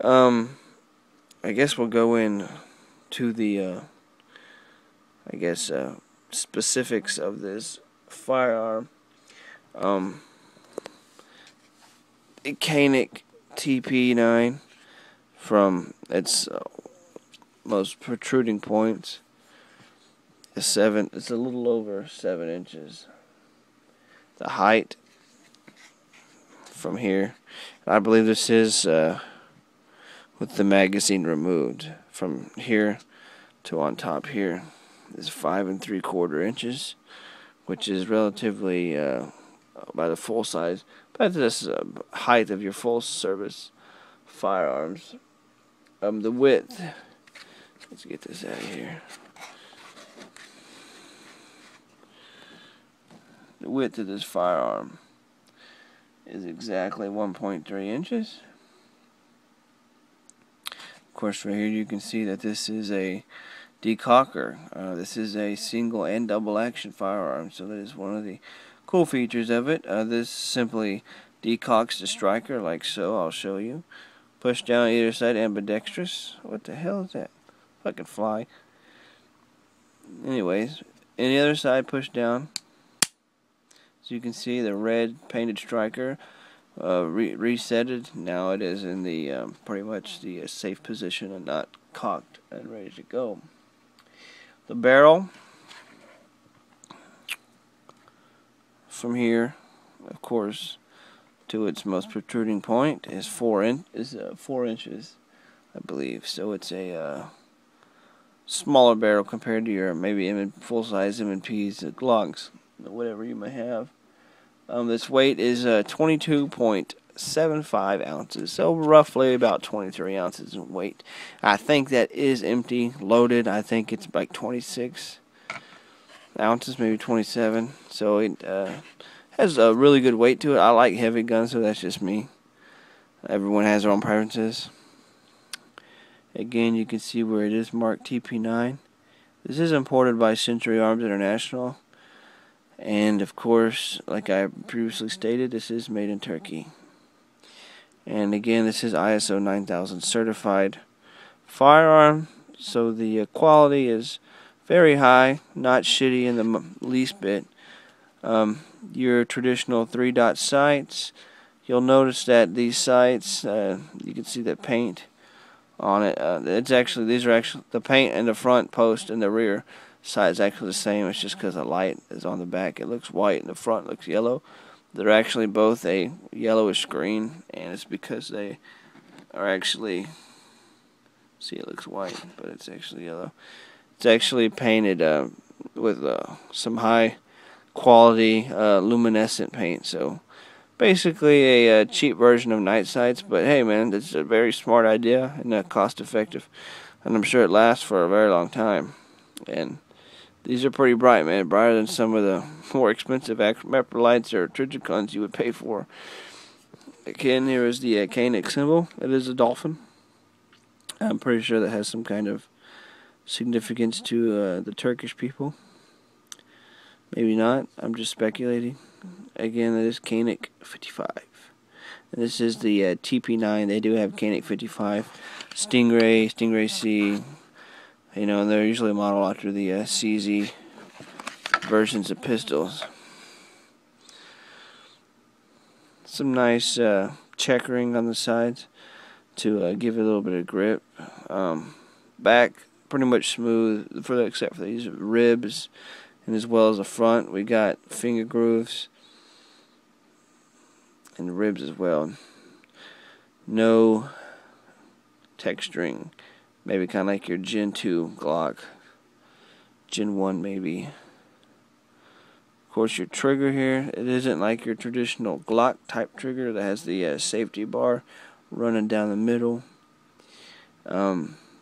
I guess we'll go in to the specifics of this firearm. CANIK TP9 from its most protruding points is it's a little over 7 inches. The height from here, I believe this is with the magazine removed, from here to on top here is 5 3/4 inches, which is relatively by the full size. But this height of your full service firearms. The width. Let's get this out of here. The width of this firearm is exactly 1.3 inches. Of course, right here you can see that this is a decocker. This is a single and double action firearm, so that is one of the cool features of it. This simply decocks the striker like so. I'll show you. Push down either side, ambidextrous. What the hell is that? Fucking fly. Anyways, any other side, push down. So you can see the red painted striker resetted. Now it is in the pretty much the safe position and not cocked and ready to go. The barrel from here, of course, to its most protruding point is 4 inches, I believe. So it's a smaller barrel compared to your maybe full-size M&Ps, Glocks, whatever you may have. This weight is 22.75 ounces, so roughly about 23 ounces in weight. I think that is empty, loaded. I think it's like 26 ounces, maybe 27. So it has a really good weight to it. I like heavy guns, so that's just me. Everyone has their own preferences. Again, you can see where it is marked TP9. This is imported by Century Arms International. And of course, like I previously stated, this is made in Turkey. And again, this is ISO 9000 certified firearm, so the quality is very high, not shitty in the least bit. Your traditional 3-dot sights, you'll notice that these sights, you can see the paint on it. These are actually the paint in the front post and the rear side is actually the same. It's just because the light is on the back. It looks white and the front looks yellow. They're actually both a yellowish green, and it's because they are actually, see, it looks white, but it's actually yellow. It's actually painted with some high quality luminescent paint. So basically a cheap version of night sights, but hey man, it's a very smart idea and cost effective, and I'm sure it lasts for a very long time. And these are pretty bright, man, brighter than some of the more expensive MEPR lights or Trijicons you would pay for. Again, here is the CANIK symbol. It is a dolphin. I'm pretty sure that has some kind of significance to the Turkish people. Maybe not. I'm just speculating. Again, that is CANIK 55. And this is the TP9. They do have CANIK 55, Stingray, Stingray C. You know, and they're usually modeled after the CZ versions of pistols. Some nice checkering on the sides to give it a little bit of grip. Back pretty much smooth, except for these ribs, and as well as the front, we got finger grooves and the ribs as well. No texturing. Maybe kind of like your Gen 2 Glock. Gen 1 maybe. Of course, your trigger here, it isn't like your traditional Glock type trigger that has the safety bar running down the middle.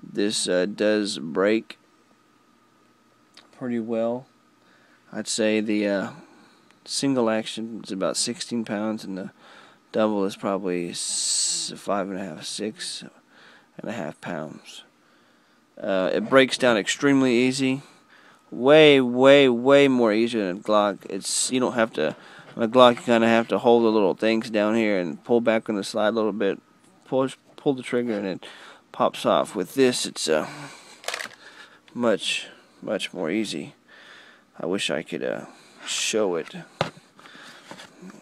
This does break pretty well. I'd say the single action is about 16 pounds and the double is probably 5.5, 6.5 pounds. It breaks down extremely easy, way more easier than a Glock. You don't have to. On a Glock, you kind of have to hold the little things down here and pull back on the slide a little bit, pull pull the trigger and it pops off. With this, it's much more easy. I wish I could show it.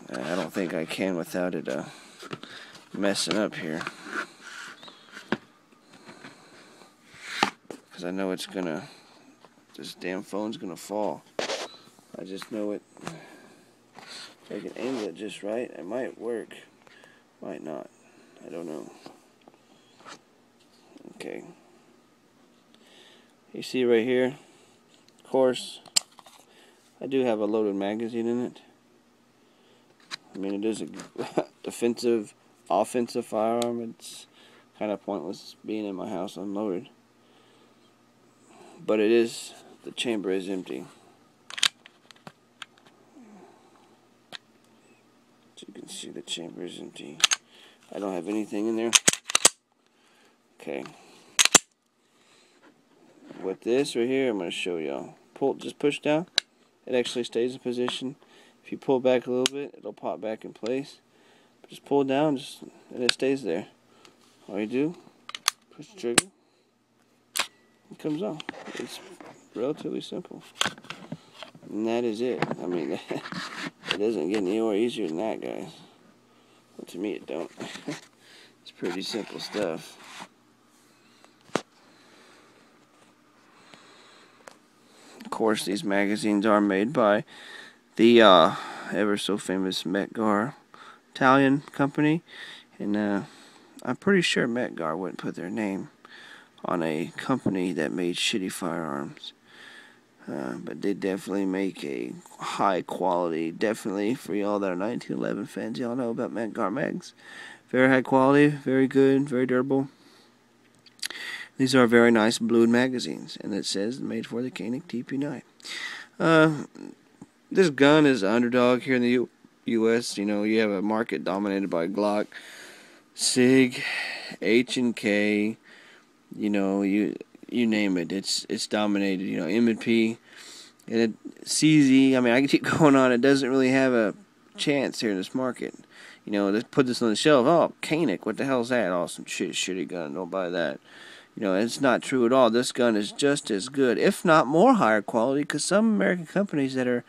I don't think I can without it messing up here, because I know it's gonna, this damn phone's gonna fall. I just know it. If I can angle it just right, it might work, might not, I don't know. Okay, you see right here, of course I do have a loaded magazine in it. I mean, it is a defensive, offensive firearm. It's kind of pointless being in my house unloaded. But it is, the chamber is empty. As you can see, the chamber is empty. I don't have anything in there. Okay. With this right here, I'm going to show y'all. Just push down. It actually stays in position. If you pull back a little bit, it'll pop back in place. Just pull down, and it stays there. All you do, push the trigger, it comes off. It's relatively simple. And that is it. I mean, it doesn't get any more easier than that, guys. Well, to me, it don't. It's pretty simple stuff. Of course, these magazines are made by the ever so famous Metgar Italian company, and I'm pretty sure Metgar wouldn't put their name on a company that made shitty firearms, but they definitely make a high quality. Definitely for y'all that are 1911 fans, y'all know about Metgar mags. Very high quality, very good, very durable. These are very nice blued magazines, and it says made for the CANIK TP9. This gun is an underdog here in the U.S. You know, you have a market dominated by Glock, SIG, H&K. You know, you name it. It's dominated. You know, M&P, and CZ. I mean, I can keep going on. It doesn't really have a chance here in this market. You know, let's put this on the shelf. Oh, CANIK, what the hell's that? Oh, some shitty gun. Don't buy that. You know, it's not true at all. This gun is just as good, if not more higher quality, because some American companies that are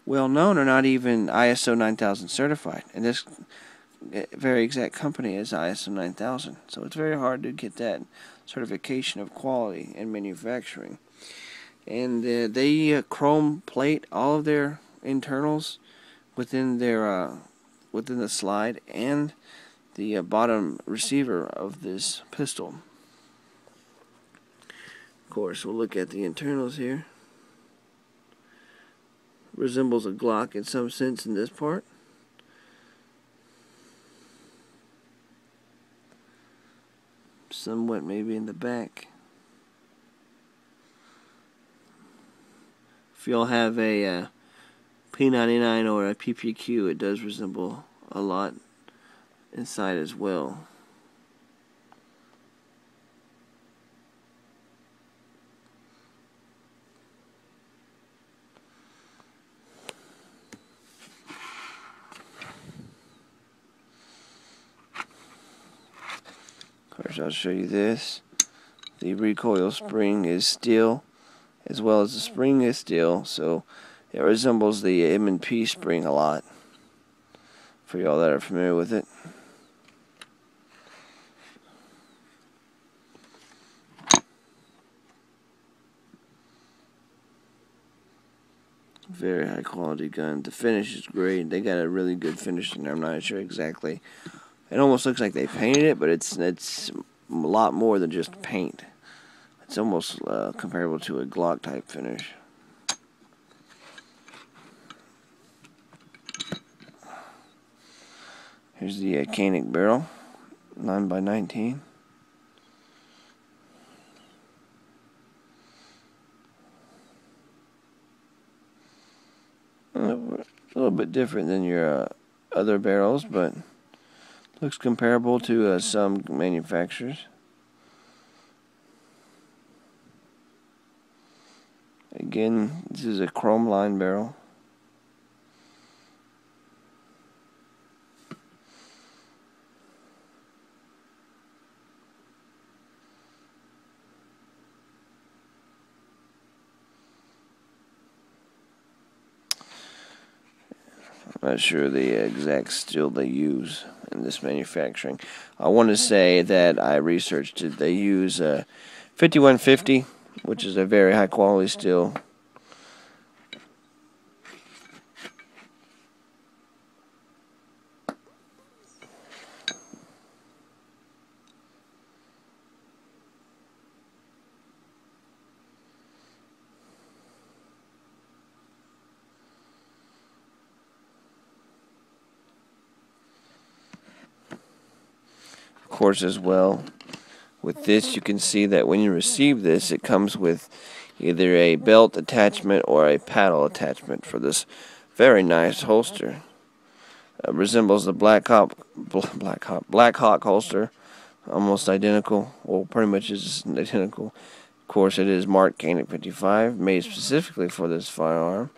well known are not even ISO 9000 certified. And this very exact company is ISO 9000. So it's very hard to get that certification of quality in manufacturing. And they chrome plate all of their internals within their within the slide and the bottom receiver of this pistol. Of course, we'll look at the internals here. Resembles a Glock in some sense in this part. Somewhat maybe in the back. If y'all have a P99 or a PPQ, it does resemble a lot inside as well. Of course, I'll show you this. The recoil spring is steel, as well as the spring is steel, so it resembles the M&P spring a lot, for y'all that are familiar with it. Very high quality gun. The finish is great. They got a really good finish in there. I'm not sure exactly. It almost looks like they painted it, but it's a lot more than just paint. It's almost comparable to a Glock type finish. Here's the CANIK barrel, 9x19. A little bit different than your other barrels, but looks comparable to some manufacturers. Again, this is a chrome line barrel. Not sure the exact steel they use in this manufacturing. I want to say that I researched it. They use 5150, which is a very high quality steel. Of course, as well, with this you can see that when you receive this, it comes with either a belt attachment or a paddle attachment for this very nice holster. Resembles the Black Hawk holster, almost identical. Well, pretty much is identical. Of course, it is marked CANIK 55, made specifically for this firearm.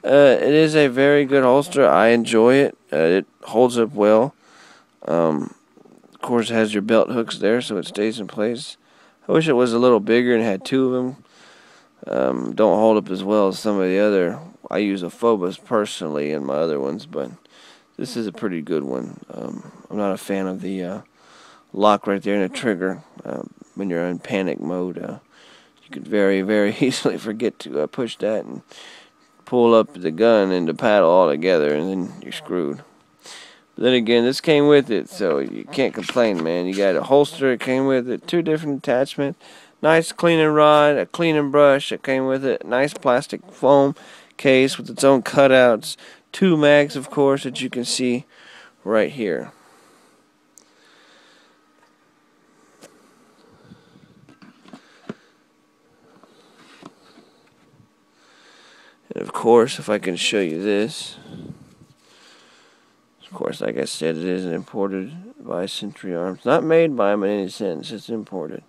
It is a very good holster. I enjoy it. It holds up well. Of course, it has your belt hooks there, so it stays in place. I wish it was a little bigger and had two of them. Don't hold up as well as some of the other. I use a Phobos personally in my other ones, but this is a pretty good one. I'm not a fan of the lock right there in the trigger. When you're in panic mode, you could very, very easily forget to push that and pull up the gun and the paddle all together, and then you're screwed. But then again, this came with it, so you can't complain, man. You got a holster, it came with it, 2 different attachments, nice cleaning rod, a cleaning brush that came with it, nice plastic foam case with its own cutouts, 2 mags, of course, that you can see right here. And of course, if I can show you this, of course, like I said, it is imported by Century Arms. Not made by them in any sense, it's imported.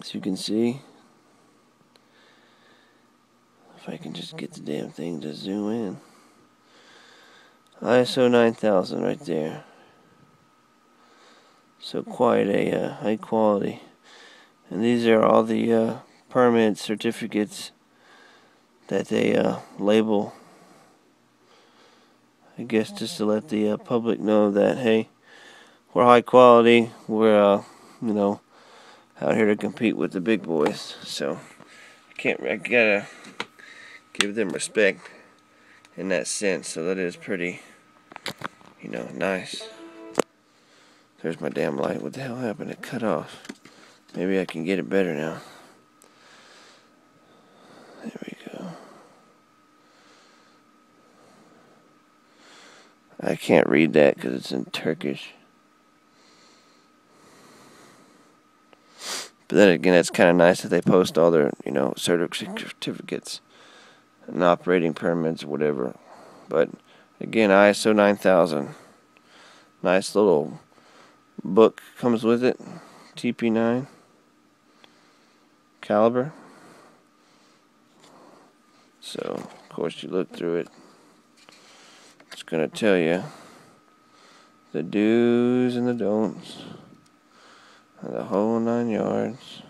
As you can see, if I can just get the damn thing to zoom in. ISO 9000 right there. So quite a high quality. And these are all the permit certificates that they label, I guess, just to let the public know that, hey, we're high quality, we're you know, out here to compete with the big boys. So I gotta give them respect in that sense. So that is pretty, you know, nice. There's my damn light. What the hell happened? It cut off. Maybe I can get it better now. There we go. I can't read that because it's in Turkish. But then again, it's kind of nice that they post all their, you know, certificates and operating permits or whatever. But again, ISO 9000. Nice little book comes with it. TP9 caliber. So, of course, you look through it. It's going to tell you the do's and the don'ts. The whole 9 yards.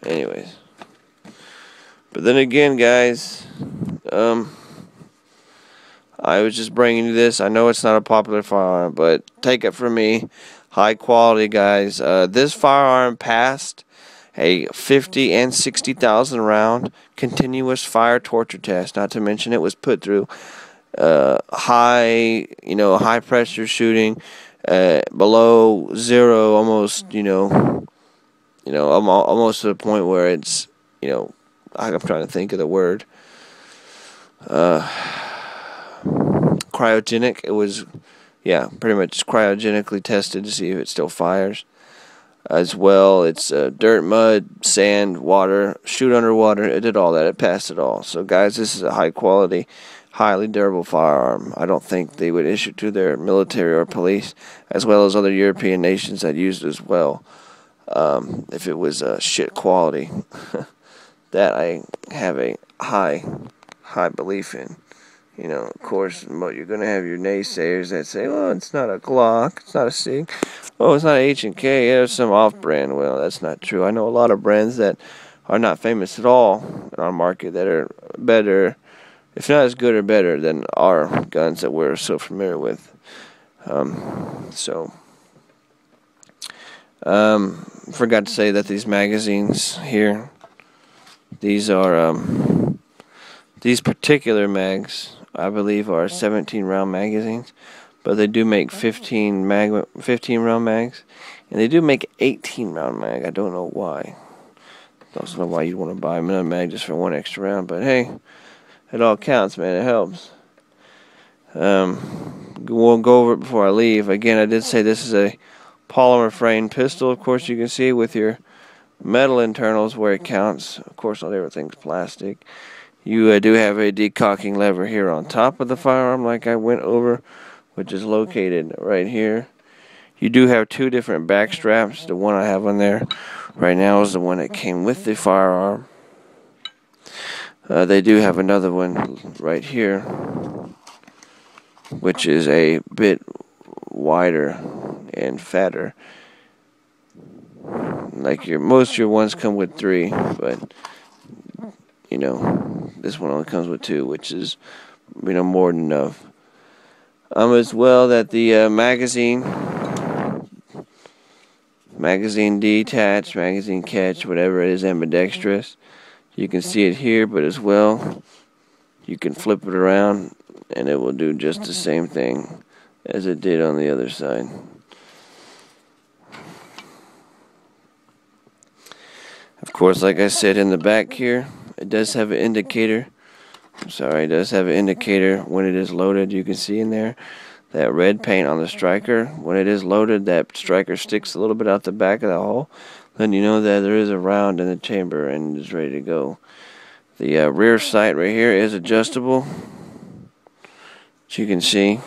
Anyways. But then again, guys, I was just bringing you this. I know it's not a popular firearm, but take it from me. High quality, guys. This firearm passed a 50 and 60,000 round continuous fire torture test. Not to mention it was put through high pressure shooting, below zero, almost, almost to the point where it's, I'm trying to think of the word, cryogenic. It was, pretty much cryogenically tested to see if it still fires. As well, it's dirt, mud, sand, water, shoot underwater. It did all that. It passed it all. So, guys, this is a high quality, highly durable firearm. I don't think they would issue to their military or police, as well as other European nations that used it as well, if it was shit quality. That I have a high belief in. You know, of course, you're going to have your naysayers that say, well, it's not a Glock, it's not a SIG. Oh, it's not H&K, yeah, it's some off-brand. Well, that's not true. I know a lot of brands that are not famous at all in our market that are better, if not as good or better than our guns that we're so familiar with. Forgot to say that these magazines here, these are, these particular mags, I believe, are 17-round magazines, but they do make 15-round mags, and they do make 18-round mag. I don't know why. I don't know why you'd want to buy another mag just for one extra round, but hey, it all counts, man. It helps. We'll go over it before I leave. Again, I did say this is a polymer frame pistol. Of course, you can see with your metal internals where it counts. Of course, not everything's plastic. You do have a decocking lever here on top of the firearm, like I went over, which is located right here. You do have two different back straps. The one I have on there right now is the one that came with the firearm. They do have another one right here, which is a bit wider and fatter. Like most of your ones come with 3, but you know, this one only comes with 2, which is, you know, more than enough. As well that the magazine detach, magazine catch, whatever it is, ambidextrous. You can see it here, but as well, you can flip it around, and it will do just the same thing as it did on the other side. Of course, like I said, in the back here, it does have an indicator. It does have an indicator when it is loaded. You can see in there that red paint on the striker. When it is loaded, that striker sticks a little bit out the back of the hull. Then you know that there is a round in the chamber and it's ready to go. The rear sight right here is adjustable, as you can see.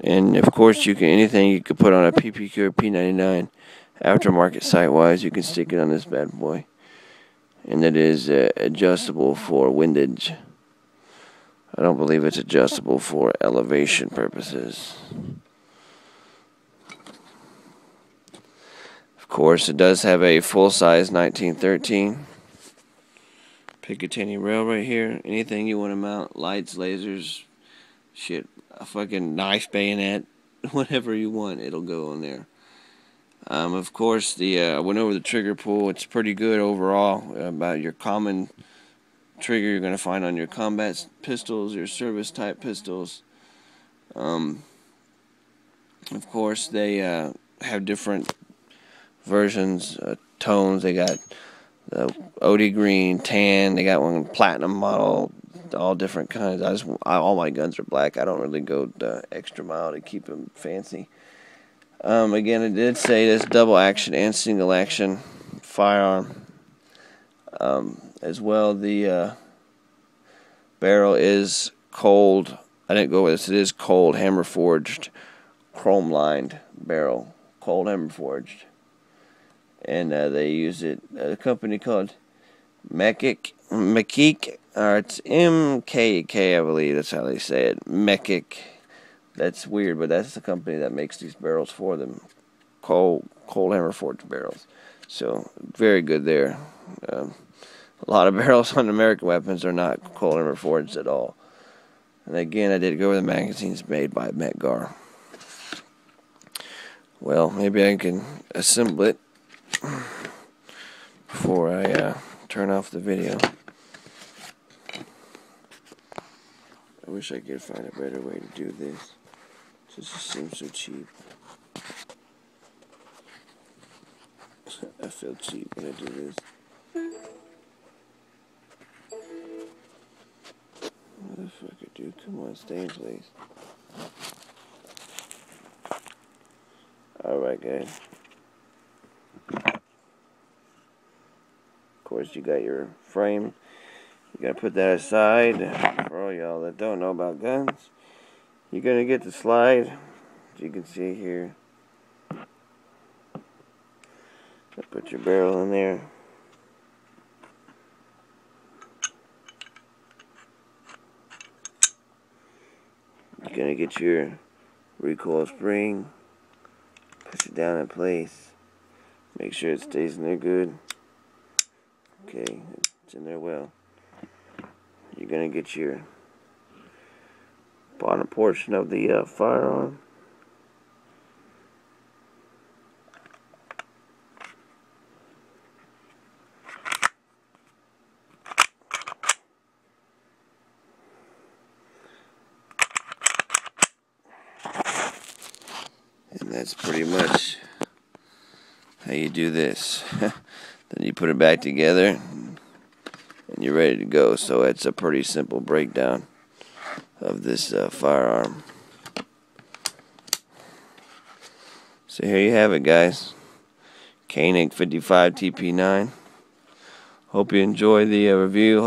And of course, anything you could put on a PPQ or P99 aftermarket sight-wise, you can stick it on this bad boy. And it is adjustable for windage. I don't believe it's adjustable for elevation purposes. Of course, it does have a full-size 1913 Picatinny rail right here. Anything you want to mount, lights, lasers, shit, a fucking knife bayonet, whatever you want, it'll go on there. Of course, I went over the trigger pull. It's pretty good overall. About your common trigger you're going to find on your combat pistols, your service type pistols. Of course, they have different versions, tones. They got the OD green, tan. They got one platinum model. All different kinds. All my guns are black. I don't really go the extra mile to keep them fancy. Again, it did say this double action and single action firearm. As well, the barrel is cold. I didn't go with this. It is cold, hammer forged, chrome lined barrel, cold hammer forged. And they use it. A company called Mekic, or it's MKK, I believe. That's how they say it. Mekic. That's weird, but that's the company that makes these barrels for them. Cold hammer forged barrels. So, very good there. A lot of barrels on American weapons are not cold hammer forged at all. And again, I did go with the magazines made by Metgar. Well, maybe I can assemble it before I turn off the video. I wish I could find a better way to do this. This just seems so cheap. I feel cheap when I do this. Motherfucker, dude, come on, stay in place. Alright, guys. Of course, you got your frame. You gotta put that aside. For all y'all that don't know about guns, you're gonna get the slide, as you can see here. Put your barrel in there. You're going to get your recoil spring, push it down in place, make sure it stays in there good. Okay, it's in there well. You're going to get your bottom portion of the firearm. And that's pretty much how you do this. Then you put it back together and you're ready to go. So it's a pretty simple breakdown of this firearm. So here you have it, guys. CANIK 55 TP9. Hope you enjoy the review.